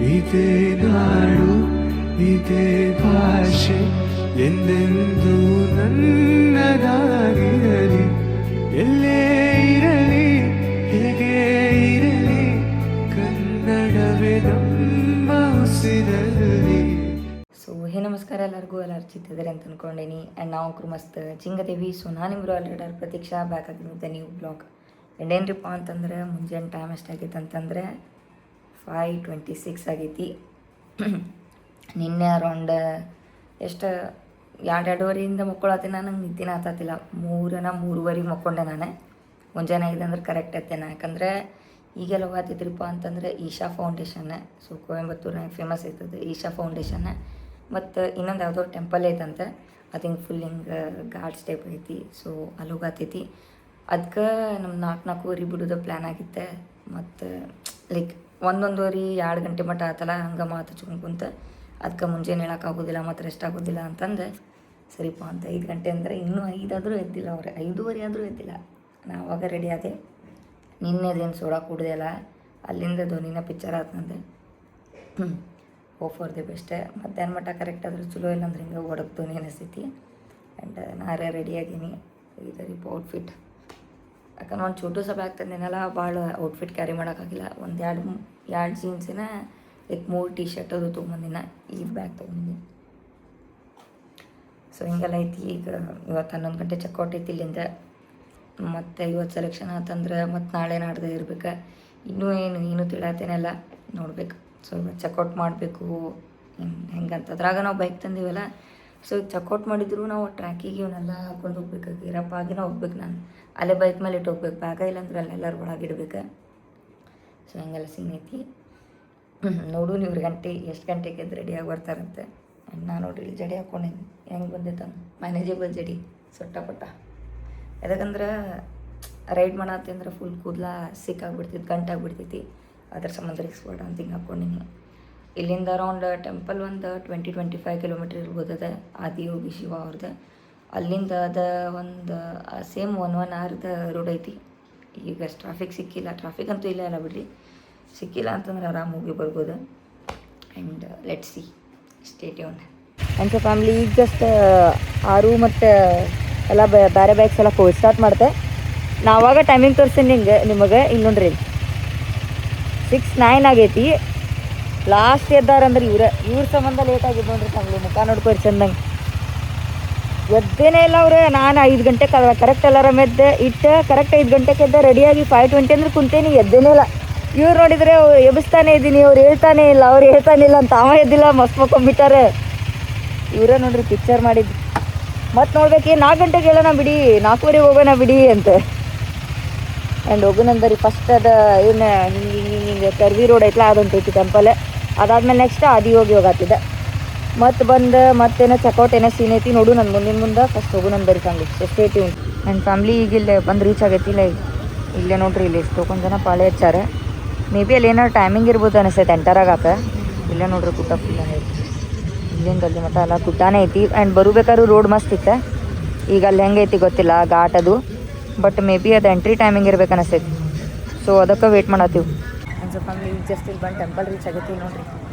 ಇದೇ ನಾಡು ಇದೇ ಭಾಷೆ ಎಂದೆಂದೂ ನನ್ನದಾಗಿರಲಿ. ಎಲ್ಲೇ ಇರಲಿ ಹೇಗೆ ಇರಲಿ ಕನ್ನಡವೇ ನಮ್ಮ ಉಸಿರಲ್ಲಿ. ಸೊ ನಮಸ್ಕಾರ ಎಲ್ಲರಿಗೂ, ಎಲ್ಲರೂ ಚಿತ್ತಿದ್ದಾರೆ ಅಂತ ಅಂದ್ಕೊಂಡೇನಿ. ಆ್ಯಂಡ್ ನಾವು ಮಸ್ತ್ ಚಿಂಗದೇವಿ. ಸೊ ನಾನು ನಿಮ್ರು ಆಲ್ರೆಡಿ ಪ್ರತೀಕ್ಷಾ ಬ್ಯಾಕ್ ಆಗಿದ್ದ ನ್ಯೂ ಬ್ಲಾಗ್. ಆ್ಯಂಡ್ ಏನ್ರಿಪ್ಪ ಅಂತಂದ್ರೆ ಮುಂಜಾನೆ ಟೈಮ್ ಎಷ್ಟಾಗೈತೆ ಅಂತಂದರೆ 5:26 ಆಗೈತಿ. ನಿನ್ನೆ ಅರೌಂಡ್ ಎಷ್ಟು 2:30 ಮಕ್ಕೊಳತ್ತೀನಿ. ನಂಗೆ ನಿದ್ದಿನ ಆತತಿಲ್ಲ. 3:30 ಮಕ್ಕೊಂಡೆ ನಾನು. ಮುಂಜಾನೆ 5 ಅಂದ್ರೆ ಕರೆಕ್ಟ್ ಐತೇನೆ. ಯಾಕಂದರೆ ಈಗೆಲ್ಲ ಹೋಗತ್ತಿದ್ರಿಪ್ಪ ಅಂತಂದರೆ ಈಶಾ ಫೌಂಡೇಶನ್. ಸೊ ಕೊಯಂಬತ್ತೂರಿನಾಗ ಫೇಮಸ್ ಐತದ ಈಶಾ ಫೌಂಡೇಶನ್. ಮತ್ತು ಇನ್ನೊಂದು ಯಾವುದೋ ಟೆಂಪಲ್ ಐತಂತೆ, ಅದು ಹಿಂಗೆ ಫುಲ್ ಹಿಂಗೆ ಗಾಡ್ಸ್ ಟೈಪ್ ಐತಿ. ಸೊ ಅಲ್ಲಿ ಹೋಗತ್ತೈತಿ. ಅದಕ್ಕೆ ನಮ್ಮ 4:30 ಬಿಡೋದು ಪ್ಲ್ಯಾನ್ ಆಗಿತ್ತೆ. ಮತ್ತು ಲೈಕ್ 1-1:30-2 ಗಂಟೆ ಮಟ್ಟ ಆತಲ್ಲ, ಹಂಗೆ ಮಾತು ಹಚ್ಕೊಂಡು ಕುಂತ. ಅದಕ್ಕೆ ಮುಂಜಾನೆ ಹೇಳೋಕ್ಕಾಗೋದಿಲ್ಲ ಮತ್ತು ರೆಸ್ಟ್ ಆಗೋದಿಲ್ಲ ಅಂತಂದು ಸರಿಪ್ಪ ಅಂತ 5 ಗಂಟೆ ಅಂದರೆ ಇನ್ನೂ 5 ಆದರೂ ಎದ್ದಿಲ್ಲ ಅವ್ರು. 5:30 ಆದರೂ ಎದ್ದಿಲ್ಲ. ನಾನು ಅವಾಗ ರೆಡಿ ಆದೆ. ನಿನ್ನೆದೇನು ಸೋಡಾ ಕುಡ್ದೆ ಅಲ್ಲ, ಅಲ್ಲಿಂದ ಧೋನಿನ ಪಿಕ್ಚರ್ ಆತಂದೆ. Hope for the best. ಮಧ್ಯಾಹ್ನ ಮಟ್ಟ ಕರೆಕ್ಟ್ ಆದ್ರೆ ಚಲೋ, ಇಲ್ಲಾಂದ್ರೆ ಹಿಂಗೆ ಒಡಕ್ಕೆ ಧೋನಿ ಅನಿಸ್ತೈತಿ. ಆ್ಯಂಡ್ ನಾರೇ ರೆಡಿಯಾಗೀನಿ. ಇದರಿಪ್ಪ ಔಟ್ಫಿಟ್. ಯಾಕಂದ್ರೆ ಒಂದು ಚೋಟು ಸಭೆ ಆಗ್ತಂದೇನಲ್ಲ, ಭಾಳ ಔಟ್ಫಿಟ್ ಕ್ಯಾರಿ ಮಾಡೋಕ್ಕಾಗಿಲ್ಲ. ಒಂದು ಎರಡು ಜೀನ್ಸಿನ ಲೈಕ್ 3 ಟಿ ಶರ್ಟ್ ಅದು ತೊಗೊಂಬಂದಿನ. ಈ ಬ್ಯಾಗ್ ತೊಗೊಂಡಿನಿ. ಸೊ ಹಿಂಗೆಲ್ಲ ಐತಿ. ಈಗ ಇವತ್ತು 11 ಗಂಟೆ ಚೆಕ್ಔಟ್ ಐತಿ ಇಲ್ಲಿಂದ. ಮತ್ತು ಇವತ್ತು ಸೆಲೆಕ್ಷನ್ ಆತಂದ್ರೆ ಮತ್ತು ನಾಳೆ ನಾಡ್ದೆ ಇರ್ಬೇಕು. ಇನ್ನೂ ತಿಳಿಯತ್ತೇನೆಲ್ಲ ನೋಡ್ಬೇಕು. ಸೊ ಇವತ್ತು ಚೆಕ್ಔಟ್ ಮಾಡಬೇಕು ಹೆಂಗಂತ. ಅದ್ರಾಗ ನಾವು ಬೈಕ್ ತಂದೀವಲ್ಲ, ಸೊ ಈಗ ಚೆಕ್ಔಟ್ ಮಾಡಿದ್ರು ನಾವು ಟ್ರ್ಯಾಕಿಗೆ ಇವನ್ನೆಲ್ಲ ಹಾಕೊಂಡು ಹೋಗ್ಬೇಕು. ಗಿರಪ್ಪ ಆಗಿನ ಹೋಗ್ಬೇಕು. ನಾನು ಅಲ್ಲೇ ಬೈಕ್ ಮೇಲೆ ಇಟ್ಟು ಹೋಗ್ಬೇಕು. ಬ್ಯಾಗ ಇಲ್ಲಾಂದ್ರೆ ಅಲ್ಲೆಲ್ಲರೂ ಒಳಗಿಡ್ಬೇಕು. ಸೊ ಹಂಗೆಲ್ಲ ಸೀನ್ ಐತಿ. ನೋಡು ನೀವು ಎಷ್ಟು ಗಂಟೆಗೆ ಎದ್ದು ರೆಡಿಯಾಗಿ ಬರ್ತಾರಂತೆ. ಆ್ಯಂಡ್ ನಾನು ನೋಡ್ರಿ ಇಲ್ಲಿ ಜಡಿ ಹಾಕ್ಕೊಂಡಿನಿ. ಹೆಂಗೆ ಬಂದೈತೆ ಮ್ಯಾನೇಜೇಬಲ್ ಜಡಿ ಸೊಟ್ಟಪಟ್ಟ. ಯಾಕಂದ್ರೆ ರೈಡ್ ಮಾಡತ್ತೆ ಅಂದ್ರೆ ಫುಲ್ ಕೂದಲ ಸಿಕ್ಕಾಗ್ಬಿಡ್ತೈತಿ, ಗಂಟಾಗ್ಬಿಡ್ತೈತಿ. ಅದ್ರ ಸಂಬಂಧ ರಿಸ್ಕ್ ಅಂತ ಹಿಂಗೆ ಹಾಕ್ಕೊಂಡಿನಿ. ಇಲ್ಲಿಂದ ಅರೌಂಡ್ ಟೆಂಪಲ್ ಒಂದು 20-25 ಕಿಲೋಮೀಟ್ರ್ ಇರ್ಬೋದು. ಅದ ಆದಿಯೋಗಿ ಶಿವ ಅವ್ರದ್ದು. ಅಲ್ಲಿಂದ ಅದ ಒಂದು ಸೇಮ್ 1 ಅವರ್ದ ರೋಡ್ ಐತಿ. ಈಗ ಟ್ರಾಫಿಕ್ ಸಿಕ್ಕಿಲ್ಲ. ಟ್ರಾಫಿಕ್ ಅಂತೂ ಇಲ್ಲ ಬಿಡ್ರಿ. ಸಿಕ್ಕಿಲ್ಲ ಅಂತಂದ್ರೆ ಆರಾಮ್ ಹೋಗಿ ಬರ್ಬೋದು. And let's see, stay tuned. And so family ಈಗ ಜಸ್ಟ್ 6 ಮತ್ತು ಎಲ್ಲ ಬೇರೆ ಬ್ಯಾಗ್ಸ್ ಎಲ್ಲ ಕೋಲ್ ಸ್ಟಾರ್ಟ್ ಮಾಡ್ತೆ. ನಾವಾಗ ಟೈಮಿಂಗ್ ತೋರಿಸ್ತೀನಿ ನಿಮಗೆ. ಇಲ್ಲಿ ನೋಡ್ರಿ 6:09 ಆಗೈತಿ. ಲಾಸ್ಟ್ ಎದ್ದಾರಂದ್ರೆ ಇವ್ರ ಸಂಬಂಧ ಲೇಟ್ ಆಗಿದ್ದು ನೋಡ್ರಿ ಫ್ಯಾಮ್ಲಿ. ಮುಖ ನೋಡ್ಕೊರಿ ಚಂದಂಗೆ. ಎದ್ದೇನೇ ಇಲ್ಲ ಅವ್ರೆ. ನಾನು 5 ಗಂಟೆ ಕರೆಕ್ಟ್ ಅಲಾರಾಮ್ ಎದ್ದೆ ಇಟ್ಟು ಕರೆಕ್ಟ್ 5 ಗಂಟೆಗೆ ಎದ್ದೆ ರೆಡಿಯಾಗಿ 5:20 ಅಂದ್ರೆ ಕುಂತೇನಿ. ಎದ್ದೇನೇ ಇಲ್ಲ. ಇವ್ರು ನೋಡಿದರೆ ಎಬ್ಬಿಸ್ತಾನೆ ಇದ್ದೀನಿ, ಅವ್ರು ಹೇಳ್ತಾನೆ ಇಲ್ಲ, ಅವ್ರು ಹೇಳ್ತಾನೆ ಇಲ್ಲ ಅಂತ. ಅವ ಎದ್ದಿಲ್ಲ, ಮಸ್ತ್ ಮಕ್ಕೊಂಬಿಟ್ಟಾರೆ. ಇವರೇ ನೋಡ್ರಿ ಪಿಕ್ಚರ್ ಮಾಡಿದ್ದು. ಮತ್ತು ನೋಡ್ಬೇಕು 4 ಗಂಟೆಗೆ ಹೇಳೋಣ ಬಿಡಿ, 4:15 ಹೋಗೋಣ ಬಿಡಿ ಅಂತ. ಆ್ಯಂಡ್ ಹೋಗೋಣಂದರಿ ಫಸ್ಟ್ ಅದು ಏನು ಹಿಂಗೆ ಕರ್ವಿ ರೋಡ್ ಐತಲ್ಲ, ಅದೊಂದು ಐತಿ ಟೆಂಪಲ್. ಅದಾದ್ಮೇಲೆ ನೆಕ್ಸ್ಟ್ ಆದಿಯೋಗಿ ಹೋಗತ್ತಿದ್ದೆ. ಮತ್ತು ಬಂದು ಮತ್ತೇನೋ ಚೆಕ್ಔಟ್ ಏನೋ ಸೀನ್ ಐತಿ. ನೋಡು ನನ್ನ ಮುಂದೆ ಫಸ್ಟ್ ಹೋಗೋಣಂದರಿ family. Stay tuned. And family ಈಗ ಇಲ್ಲೇ ಬಂದು ರೀಚ್ ಆಗೈತಿ. ಇಲ್ಲೇ ನೋಡ್ರಿ, ಇಲ್ಲಿ ಎಷ್ಟೊಂದು ಜನ ಪಾಳೆ ಹಚ್ಚಾರ. ಮೇ ಬಿ ಅಲ್ಲಿ ಏನಾರು ಟೈಮಿಂಗ್ ಇರ್ಬೋದು ಅನಿಸ್ತೈತೆ ಎಂಟರಾಗಾಕ. ಇಲ್ಲೇ ನೋಡ್ರಿ ಗುಡ್ಡ ಫುಲ್ ಐತಿ. ಇಲ್ಲಿಂದ ಅಲ್ಲಿ ಮಟ್ಟ ಎಲ್ಲ ಗುಡ್ಡಾನೇ ಐತಿ. ಆ್ಯಂಡ್ ಬರಬೇಕಾದ್ರೂ ರೋಡ್ ಮಸ್ತ್ ಇತ್ತು. ಈಗ ಅಲ್ಲಿ ಹೆಂಗೈತಿ ಗೊತ್ತಿಲ್ಲ ಘಾಟ್ ಅದು. ಬಟ್ ಮೇ ಬಿ ಅದು ಎಂಟ್ರಿ ಟೈಮಿಂಗ್ ಇರ್ಬೇಕು ಅನಿಸ್ತೈತಿ. ಸೊ ಅದಕ್ಕೆ ವೇಟ್ ಮಾಡತ್ತೀವಿ. ಒಂದು ಸ್ವಲ್ಪ ಈಗ ಜಸ್ಟ್ ಇಲ್ಲಿ ಬಂದು ಟೆಂಪಲ್ ರೀಚ್ ಆಗೈತಿ. ನೋಡ್ರಿ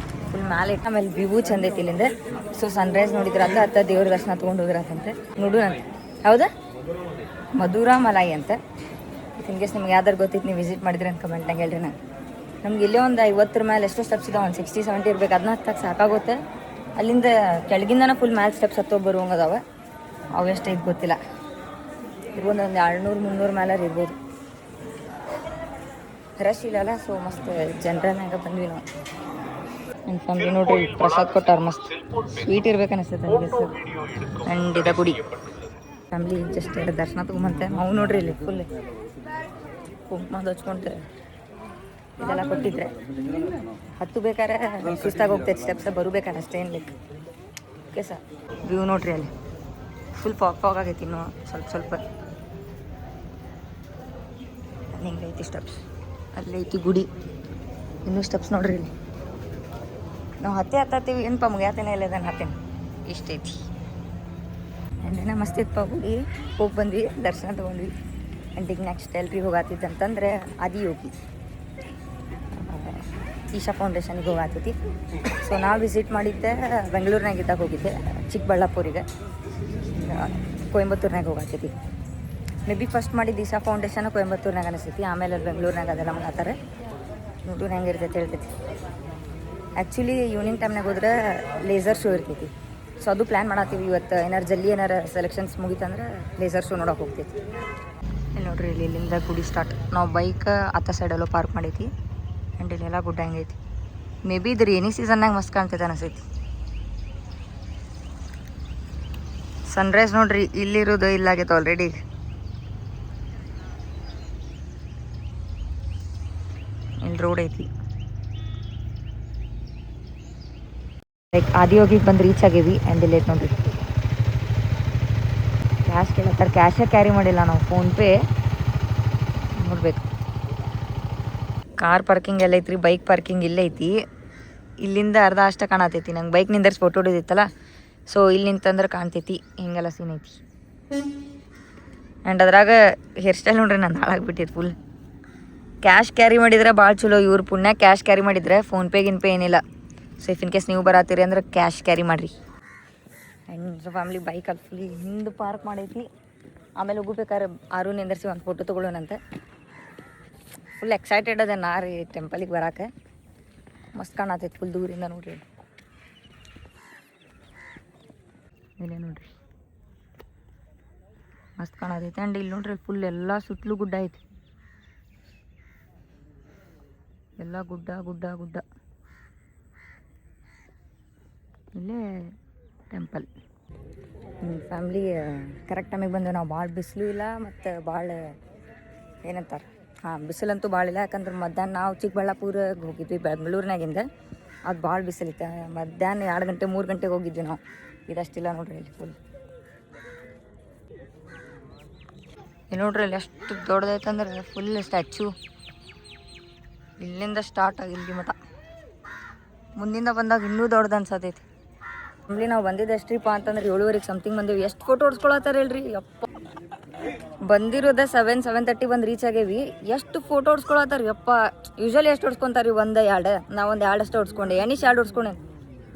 ಫುಲ್ ಮ್ಯಾಲೆ ಇಟ್ಟು ಆಮೇಲೆ ವ್ಯೂ ಚಂದ ಐತಿ ಇಲ್ಲಿಂದ. ಸೊ ಸನ್ರೈಸ್ ನೋಡಿದ್ರೆ ಅತ್ತ ದೇವ್ರ ದರ್ಶನ ತೊಗೊಂಡು ಹೋಗಿರತ್ತಂತೆ. ನೋಡು ಅಂತ. ಹೌದಾ? ಮಧುರಾ ಮಲಾಯಿ ಅಂತ. ಇನ್ ಕೇಸ್ ನಿಮ್ಗೆ ಯಾವ್ದಾರು ಗೊತ್ತಿತ್ತು, ನೀವು ವಿಸಿಟ್ ಮಾಡಿದ್ರೆ ಅಂತ ಕಮೆಂಟ್ನಾಗ ಹೇಳ್ರಿ. ನಮ್ಗೆ ಇಲ್ಲೇ ಒಂದು 50 ಮೇಲೆ ಎಷ್ಟೋ ಸ್ಟೆಪ್ಸ್ ಇದಾವೆ. ಒಂದು 60-70 ಇರ್ಬೇಕು. ಅದನ್ನ ಹತ್ತಕ್ಕೆ ಸಾಕಾಗುತ್ತೆ. ಅಲ್ಲಿಂದ ಕೆಳಗಿಂದನ ಫುಲ್ ಮ್ಯಾಲೆ ಸ್ಟೆಪ್ಸ್ ಹತ್ತೋ ಬರುವಂಗೆ ಅದಾವೆ. ಅವು ಎಷ್ಟು ಇದು ಗೊತ್ತಿಲ್ಲ. ಇರ್ಬೋದು ಒಂದು 200-300 ಮೇಲೆ ಇರ್ಬೋದು. ರಶ್ ಇಲ್ಲಲ್ಲ, ಸೊ ಮಸ್ತ್ ಜನರನ್ನಾಗ ಬಂದ್ವಿ ನಾವು. ನನ್ನ ಫ್ಯಾಮ್ಲಿ ನೋಡ್ರಿ ಪ್ರಸಾದ್ ಕೊಟ್ಟಾರ. ಮಸ್ತ್ ಸ್ವೀಟ್ ಇರ್ಬೇಕು ಅನಿಸ್ತೈತೆ ನನಗೆ ಸರ್. ಆ್ಯಂಡ್ ಇದ ಗುಡಿ ಫ್ಯಾಮ್ಲಿ ಜಸ್ಟ್ ದರ್ಶನ ತೊಗೊಂಬಂತೆ. ಅವು ನೋಡ್ರಿ ಇಲ್ಲಿ ಫುಲ್ ಕುಂಕುಮ ಹಚ್ಕೊಂಡ್ರೆ ಇದೆಲ್ಲ ಕೊಟ್ಟಿದ್ರೆ ಹತ್ತು ಬೇಕಾರೆ ಸುಸ್ತಾಗಿ ಹೋಗ್ತೈತೆ ಸ್ಟೆಪ್ಸ. ಬರಬೇಕಾರೆ ಅಷ್ಟೇ ಏನು ಬೇಕು. Okay sir. ವ್ಯೂ ನೋಡ್ರಿ ಅಲ್ಲಿ ಫುಲ್ ಫಾಗ್ ಆಗೈತಿ. ಇನ್ನೂ ಸ್ವಲ್ಪ ಹಿಂಗೈತಿ ಸ್ಟೆಪ್ಸ್. ಅಲ್ಲೈತಿ ಗುಡಿ. ಇನ್ನೂ ಸ್ಟೆಪ್ಸ್ ನೋಡ್ರಿ ಇಲ್ಲಿ. ನಾವು ಹತ್ತೀವಿ. ಏನಪ್ಪ ಮುಗಿಯಾತೇನೆ ಇಲ್ಲ ಅದನ್ನು ಹತ್ತೇನೆ. ಇಷ್ಟೈತಿ. ಆ್ಯಂಡ್ ಮಸ್ತ್ ಇತ್ತಪ್ಪ ಗುಡಿ. ಹೋಗಿ ಬಂದ್ವಿ, ದರ್ಶನ ತೊಗೊಂಡ್ವಿ. ಆ್ಯಂಡ್ ಈಗ ನೆಕ್ಸ್ಟ್ ಎಲ್ರಿಗೆ ಹೋಗತ್ತಿದ್ದಂತಂದ್ರೆ ಆದಿಯೋಗಿ. ಈಶಾ ಫೌಂಡೇಶನ್ಗೆ ಹೋಗಾತೈತಿ. ಸೊ ನಾವು ವಿಸಿಟ್ ಮಾಡಿದ್ದೆ ಬೆಂಗಳೂರಿನಾಗ ಇದ್ದಾಗ ಹೋಗಿದ್ದೆ, ಚಿಕ್ಕಬಳ್ಳಾಪುರಿಗೆ. ಕೊಯಂಬತ್ತೂರ್ನಾಗ ಹೋಗಾತೈತಿ. ಮೇ ಬಿ ಫಸ್ಟ್ ಮಾಡಿದ್ದು ಈಶಾ ಫೌಂಡೇಶನ್ ಕೊಯಂಬತ್ತೂರ್ನಾಗ ಅನಿಸ್ತೈತಿ, ಆಮೇಲೆ ಅಲ್ಲಿ ಬೆಂಗಳೂರಿನಾಗ ಅದೆಲ್ಲ ಮಾಡತ್ತಾರೆ. ನೋಡು ಹೆಂಗೆ ಇರ್ತೈತೆ ಹೇಳ್ತೈತಿ. ಆ್ಯಕ್ಚುಲಿ ಈವ್ನಿಂಗ್ ಟೈಮ್ನಾಗ ಹೋದ್ರೆ ಲೇಸರ್ ಶೋ ಇರ್ತೈತಿ. ಸೊ ಅದು ಪ್ಲ್ಯಾನ್ ಮಾಡತ್ತೀವಿ ಇವತ್ತು. ಏನಾರು ಜಲ್ದಿ ಏನಾರು ಸೆಲೆಕ್ಷನ್ಸ್ ಮುಗಿತಂದ್ರೆ ಲೇಸರ್ ಶೋ ನೋಡೋಕೆ ಹೋಗ್ತೈತಿ. ಇಲ್ಲಿ ನೋಡ್ರಿ, ಇಲ್ಲಿಂದ ಗುಡಿ ಸ್ಟಾರ್ಟ್. ನಾವು ಬೈಕ್ ಆತ ಸೈಡೆಲ್ಲೋ ಪಾರ್ಕ್ ಮಾಡೈತಿ. ಆ್ಯಂಡ್ ಇಲ್ಲೆಲ್ಲ ಗುಡ್ಡ ಹೆಂಗೈತಿ. ಮೇ ಬಿ ಇದು ರೇನಿ ಸೀಸನ್ನಾಗ ಮಸ್ತ್ ಕಾಣ್ತೈತೆ ಅನಿಸ್ತೈತಿ. ಸನ್ರೈಸ್ ನೋಡ್ರಿ ಇಲ್ಲಿರೋದು ಇಲ್ಲಾಗೈತೆ ಆಲ್ರೆಡಿ. ಇಲ್ಲಿ ರೋಡ್ ಐತಿ. ಲೈಕ್ ಆದಿಯೋಗಿಗೆ ಬಂದು ರೀಚ್ ಆಗೇವಿ. ಆ್ಯಂಡ್ ಇಲ್ಲಿ ಐತೆ ನೋಡ್ರಿ, ಕ್ಯಾಶ್ ಕೇಳತ್ತಾರೆ. ಕ್ಯಾಶೇ ಕ್ಯಾರಿ ಮಾಡಿಲ್ಲ ನಾವು, ಫೋನ್ಪೇ ನೋಡ್ಬೇಕು. ಕಾರ್ ಪಾರ್ಕಿಂಗ್ ಎಲ್ಲ ಐತ್ರಿ, ಬೈಕ್ ಪಾರ್ಕಿಂಗ್ ಇಲ್ಲೇ ಐತಿ. ಇಲ್ಲಿಂದ ಅರ್ಧ ಅಷ್ಟ ಕಾಣತೈತಿ. ನಂಗೆ ಬೈಕ್ ನಿಂದರ್ಸಿ ಫೋಟೋ ಹೊಡಿದಿತ್ತಲ್ಲ, ಸೊ ಇಲ್ಲಿ ನಿಂತಂದ್ರೆ ಕಾಣ್ತೈತಿ. ಹಿಂಗೆಲ್ಲ ಸೀನ್ ಐತಿ. ಆ್ಯಂಡ್ ಅದ್ರಾಗ ಹೇರ್ ಸ್ಟೈಲ್ ನೋಡ್ರಿ ನಂದು ಹಾಳಾಗ್ಬಿಟ್ಟೈತಿ ಫುಲ್. ಕ್ಯಾಶ್ ಕ್ಯಾರಿ ಮಾಡಿದ್ರೆ ಭಾಳ ಚಲೋ. ಇವ್ರು ಪುಣ್ಯ ಕ್ಯಾಶ್ ಕ್ಯಾರಿ ಮಾಡಿದ್ರೆ ಫೋನ್ಪೇ ಗಿನ್ಪೇ ಏನಿಲ್ಲ. ಸೊ ಇಫ್ ಇನ್ ಕೇಸ್ ನೀವು ಬರತ್ತೀರಿ ಅಂದ್ರೆ ಕ್ಯಾಶ್ ಕ್ಯಾರಿ ಮಾಡಿರಿ. ಆ್ಯಂಡ್ ಫ್ಯಾಮ್ಲಿ ಬೈಕ್ ಅಲ್ಲಿ ಫುಲ್ ಹಿಂದೆ ಪಾರ್ಕ್ ಮಾಡೈತಿ. ಆಮೇಲೆ ಹೋಗ್ಬೇಕಾದ್ರೆ ಆರು ನಿಂದರ್ಸಿ ಒಂದು ಫೋಟೋ ತೊಗೊಳ್ಳೋಣಂತೆ. ಫುಲ್ ಎಕ್ಸೈಟೆಡ್ ಅದ ನಾ ರೀ ಟೆಂಪಲಿಗೆ ಬರೋಕೆ. ಮಸ್ತ್ ಕಾಣತೈತಿ ಫುಲ್ ದೂರಿಂದ ನೋಡ್ರಿ. ಇಲ್ಲೇ ನೋಡ್ರಿ ಮಸ್ತ್ ಕಾಣತೈತಿ. ಆ್ಯಂಡ್ ಇಲ್ಲಿ ನೋಡ್ರಿ ಫುಲ್ ಎಲ್ಲ ಸುತ್ತಲೂ ಗುಡ್ಡ ಐತಿ. ಎಲ್ಲ ಗುಡ್ಡ ಗುಡ್ಡ ಗುಡ್ಡ. ಇಲ್ಲೇ ಟೆಂಪಲ್. ಫ್ಯಾಮ್ಲಿ ಕರೆಕ್ಟ್ ಟೈಮಿಗೆ ಬಂದು ನಾವು. ಭಾಳ ಬಿಸಿಲು ಇಲ್ಲ ಮತ್ತು ಭಾಳ ಏನಂತಾರೆ, ಬಿಸಿಲಂತೂ ಭಾಳ ಇಲ್ಲ. ಯಾಕಂದ್ರೆ ಮಧ್ಯಾಹ್ನ ನಾವು ಚಿಕ್ಕಬಳ್ಳಾಪುರಕ್ಕೆ ಹೋಗಿದ್ವಿ ಬೆಂಗಳೂರಿನಾಗಿಂದ. ಅದು ಭಾಳ ಬಿಸಿಲಿತ್ತು. ಮಧ್ಯಾಹ್ನ 2 ಗಂಟೆ 3 ಗಂಟೆಗೆ ಹೋಗಿದ್ವಿ ನಾವು. ಇದಷ್ಟಿಲ್ಲ ನೋಡ್ರಿ ಇಲ್ಲಿ ಫುಲ್. ಇಲ್ಲಿ ನೋಡ್ರಿ ಇಲ್ಲಿ ಎಷ್ಟು ದೊಡ್ಡದೈತಂದ್ರೆ ಫುಲ್ ಸ್ಟ್ಯಾಚ್ಯೂ. ಇಲ್ಲಿಂದ ಸ್ಟಾರ್ಟ್ ಆಗಿ ಇಲ್ಲಿ ಮಠ. ಮುಂದಿಂದ ಬಂದಾಗ ಇನ್ನೂ ದೊಡ್ಡದು ಅನ್ಸತೈತಿ. ಫ್ಯಾಮ್ಲಿ ನಾವು ಬಂದಿದ್ದು ಎಷ್ಟ್ರಿಪ್ಪ ಅಂತಂದ್ರೆ 7:30 ಸಮಥಿಂಗ್ ಬಂದೇವಿ. ಎಷ್ಟು ಫೋಟೋ ಹೊಡ್ಸ್ಕೊಳತ್ತಾರ ಹೇಳ್ರಿ ಯಪ್ಪ. ಬಂದಿರೋದ 7:30 ಬಂದು ರೀಚ್ ಆಗೇವಿ. ಎಷ್ಟು ಫೋಟೋ ಹೊಡ್ಸ್ಕೊಳತ್ತಾರ ಯಪ್ಪ. ಯೂಶ್ವಲಿ ಎಷ್ಟು ಹೊಡ್ಸ್ಕೊತಾರೆ? 1-2. ನಾವು 1 2 ಅಷ್ಟೇ ಹೊಡ್ಸ್ಕೊಂಡೆ. ಎಣಿಸ್ 2 ಹೊಡ್ಸ್ಕೊಂಡೆ.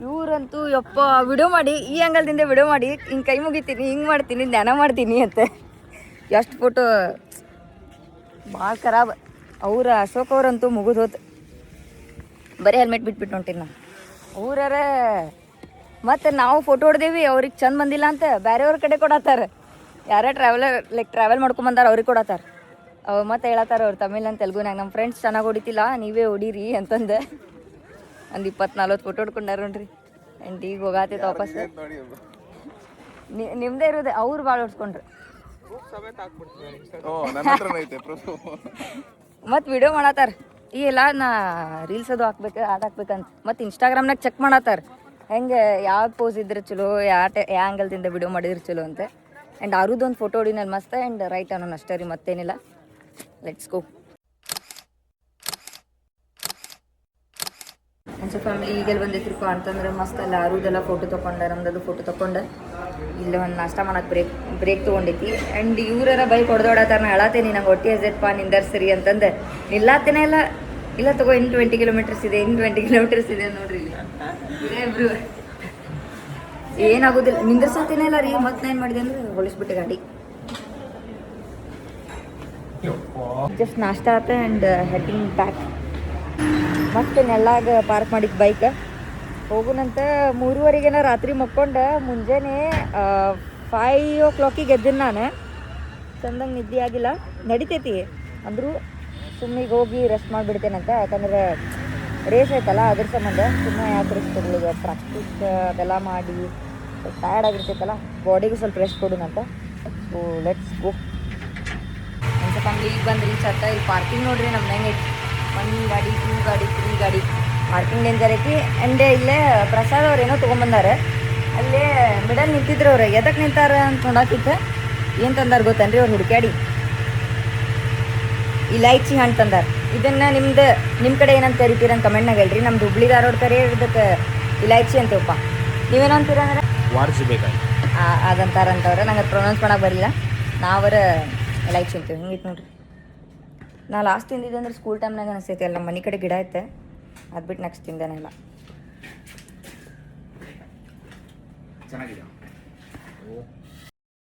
ಇವ್ರಂತೂ ಯಪ್ಪ ವಿಡಿಯೋ ಮಾಡಿ, ಈ ಆ್ಯಂಗಲ್ದಿಂದ ವಿಡಿಯೋ ಮಾಡಿ, ಹಿಂಗೆ ಕೈ ಮುಗಿತೀನಿ, ಹಿಂಗೆ ಮಾಡ್ತೀನಿ, ಧ್ಯಾನ ಮಾಡ್ತೀನಿ ಅಂತ. ಎಷ್ಟು ಫೋಟೋ ಭಾಳ ಖರಾಬ್. ಅವ್ರ ಅಶೋಕ್ ಅವ್ರಂತೂ ಮುಗಿದು ಹೋತು. ಬರೀ ಹೆಲ್ಮೆಟ್ ಬಿಟ್ಬಿಟ್ಟು ಹೊಂಟೀನಿ ನಾನು. ಅವ್ರಾರ ಮತ್ತು ನಾವು ಫೋಟೋ ಹೊಡೆದೇವಿ, ಅವ್ರಿಗೆ ಚಂದ ಬಂದಿಲ್ಲ ಅಂತ ಬೇರೆಯವ್ರ ಕಡೆ ಕೊಡತ್ತಾರ. ಯಾರೇ ಟ್ರಾವೆಲ್ ಮಾಡ್ಕೊಂಬಂದಾರ ಅವ್ರಿಗೆ ಕೊಡತ್ತಾರ. ಅವು ಮತ್ತೆ ಹೇಳತ್ತಾರ ಅವ್ರು ತಮಿಳ್ ಅಂತ ತೆಲುಗುನಾಗ, ನಮ್ಮ ಫ್ರೆಂಡ್ಸ್ ಚೆನ್ನಾಗಿ ಹೊಡಿತಿಲ್ಲ ನೀವೇ ಹೊಡೀರಿ ಅಂತಂದು. ಒಂದು 20-40 ಫೋಟೋ ಹೊಡ್ಕೊಂಡಾರ ನೋಡ್ರಿ. ಆ್ಯಂಡ್ ಈಗ ಹೋಗಾತೈತೆ ವಾಪಸ್. ನಿಮ್ಮದೇ ಇರೋದೆ. ಅವ್ರು ಭಾಳ ಹೊಡ್ಸ್ಕೊಂಡ್ರು. ಮತ್ತು ವಿಡಿಯೋ ಮಾಡತ್ತಾರ. ಈ ಎಲ್ಲ ನಾ ರೀಲ್ಸ್ ಅದು ಹಾಕ್ಬೇಕು, ಅದು ಹಾಕ್ಬೇಕಂತ. ಮತ್ತು ಇನ್ಸ್ಟಾಗ್ರಾಮ್ನಾಗ ಚೆಕ್ ಮಾಡತ್ತಾರ ಹೆಂಗೆ ಯಾವ ಪೋಸ್ ಇದ್ರೆ ಚಲೋ, ಯಾವ ಆ್ಯಂಗಲ್ದಿಂದ ವಿಡಿಯೋ ಮಾಡಿದ್ರೆ ಚಲೋ ಅಂತ. ಆ್ಯಂಡ್ ಅವ್ರದ್ದೊಂದು ಫೋಟೋ ಹೊಡಿನಲ್ಲಿ ಮಸ್ತ್. ಆ್ಯಂಡ್ ರೈಟ್ ಅನ್ನೋನು ಅಷ್ಟೇ ರೀ, ಮತ್ತೇನಿಲ್ಲ. Let's go. ಸೊ ಫ್ಯಾಮಿಲಿ ಈಗೆಲ್ಲ ಬಂದೈತ್ರಿಪ್ಪ ಅಂತಂದ್ರೆ ಮಸ್ತ್ ಅಲ್ಲ. ಅರುದೆಲ್ಲ ಫೋಟೋ ತೊಗೊಂಡೆ, ನಮ್ದು ಫೋಟೋ ತೊಗೊಂಡೆ. ಇಲ್ಲಿ ಒಂದು ನಾಷ್ಟ ಮಾಡಕ್ಕೆ ಬ್ರೇಕ್ ತೊಗೊಂಡೈತಿ. ಆ್ಯಂಡ್ ಇವ್ರಾರ ಬೈಕ್ ಹೊಡೆದೋಡತ್ತಾರ. ನಾ ಹೇಳತ್ತೇನೆ ನಂಗೆ ಹೊಟ್ಟೆ ಹಸೈತಪ್ಪ ನಿಂದರ್ಸ್ರಿ ಅಂತಂದು. ನಿಲ್ಲಾತೇನೆ ಇಲ್ಲ ತಗೋ, ಇನ್ನು 20 ಕಿಲೋಮೀಟರ್ಸ್ ಇದೆ, ಇನ್ನು 20 ಕಿಲೋಮೀಟರ್ಸ್ ಇದೆ ನೋಡ್ರಿ. ಇಬ್ರು ಏನಾಗೋದಿಲ್ಲ, ನಿಂದರ್ಸತ್ತೇನೆ ಇಲ್ಲ ರೀ. ಮತ್ತೆ ಏನು ಮಾಡಿದೆ ಅಂದ್ರೆ ಹೊಳಿಸ್ಬಿಟ್ಟೆ ಗಾಡಿ. ಜಸ್ಟ್ ನಾಷ್ಟ ಆತ ಆ್ಯಂಡ್ ಹೆಡ್ಡಿಂಗ್ ಬ್ಯಾಕ್. ಮತ್ತೆ ನೆಲ್ಲಾಗ ಪಾರ್ಕ್ ಮಾಡಿದ್ದು ಬೈಕ್. ಹೋಗುನಂತ 3:30 ರಾತ್ರಿ ಮಕ್ಕೊಂಡು ಮುಂಜಾನೆ 5 o'clock ಎದ್ದೀನಿ ನಾನು. ಚಂದಂಗೆ ನಿದ್ದೆ ಆಗಿಲ್ಲ. ನಡಿತೈತಿ ಅಂದರೂ ಸುಮ್ಮನೆ ಹೋಗಿ ರೆಸ್ಟ್ ಮಾಡಿಬಿಡ್ತೇನಂತ. ಯಾಕಂದ್ರೆ ರೇಸ್ ಐತಲ್ಲ ಅದ್ರ ಸಂಬಂಧ. ಸುಮ್ಮನೆ ಯಾಕೆ ರೆಸ್ಟ್ ಕೊಡಲಿಲ್ಲ, ಪ್ರಾಕ್ಟೀಸ್ ಅದೆಲ್ಲ ಮಾಡಿ ಸ್ವಲ್ಪ ಟಯರ್ಡ್ ಆಗಿರ್ತೈತಲ್ಲ, ಬಾಡಿಗೆ ಸ್ವಲ್ಪ ರೆಸ್ಟ್ ಕೊಡೋಣಂತ. So let's go. ಒಂದು ಫ್ಯಾಮ್ಲಿ ಈಗ ಬಂದು ರೀಚ್ ಆಗ್ತಾ. ಇಲ್ಲಿ ಪಾರ್ಕಿಂಗ್ ನೋಡ್ರಿ ನಮ್ದು ಹೆಂಗೈತಿ. 1 ಗಾಡಿ 2 ಗಾಡಿ 3 ಗಾಡಿ ಪಾರ್ಕಿಂಗ್ ಡೇಂಜರ್ ಐತಿ. ಆ್ಯಂಡ್ ಇಲ್ಲೇ ಪ್ರಸಾದ್ ಅವ್ರು ಏನೋ ತೊಗೊಂಬಂದಾರೆ. ಅಲ್ಲೇ ಮಿಡಲ್ ನಿಂತಿದ್ರು ಅವ್ರು. ಎದಕ್ಕೆ ನಿಂತಾರ ಅಂತ ನೋಡಾಕಿತ್ತು. ಏನು ತಂದಾರ ಗೊತ್ತನ್ರಿ ಅವ್ರು? ಹುಡುಕ್ಯಾಡಿ ಇಲೈಚಿ ಹಣ್ಣು ತಂದಾರ. ಇದನ್ನು ನಿಮ್ಮ ಕಡೆ ಏನಂತ ಕರಿತೀರ ಅಂತ ಕಮೆಂಟ್ನಾಗ ಹೇಳ್ರಿ. ನಮ್ದು ಹುಬ್ಳಿ ಧಾರವಾಡ ಕರೆ ಇದಕ್ಕೆ ಇಲೈಚಿ ಅಂತೇವಪ್ಪ. ನೀವೇನೋ ಅಂತೀರ ಅಂದ್ರೆ ಅದಂತಾರಂತವ್ರೆ. ನಂಗೆ ಅದು ಪ್ರೊನೌನ್ಸ್ ಮಾಡೋಕೆ ಬರಲಿಲ್ಲ. ನಾವರ ಇಲೈಚಿ ಅಂತೀವಿ. ಹಿಂಗಿತ್ತು ನೋಡ್ರಿ. ನಾ ಲಾಸ್ಟ್ ತಿಂದಿದ್ದೆ ಅಂದ್ರೆ ಸ್ಕೂಲ್ ಟೈಮ್ನಾಗ ಅನಿಸ್ತೈತಿ. ಅಲ್ಲಿ ನಮ್ಮ ಮನೆ ಕಡೆ ಗಿಡ ಐತೆ. ಅದು ಬಿಟ್ಟು ನೆಕ್ಸ್ಟ್ ತಿಂದೇನೆ ಇಲ್ಲ. ಚೆನ್ನಾಗಿದೆ.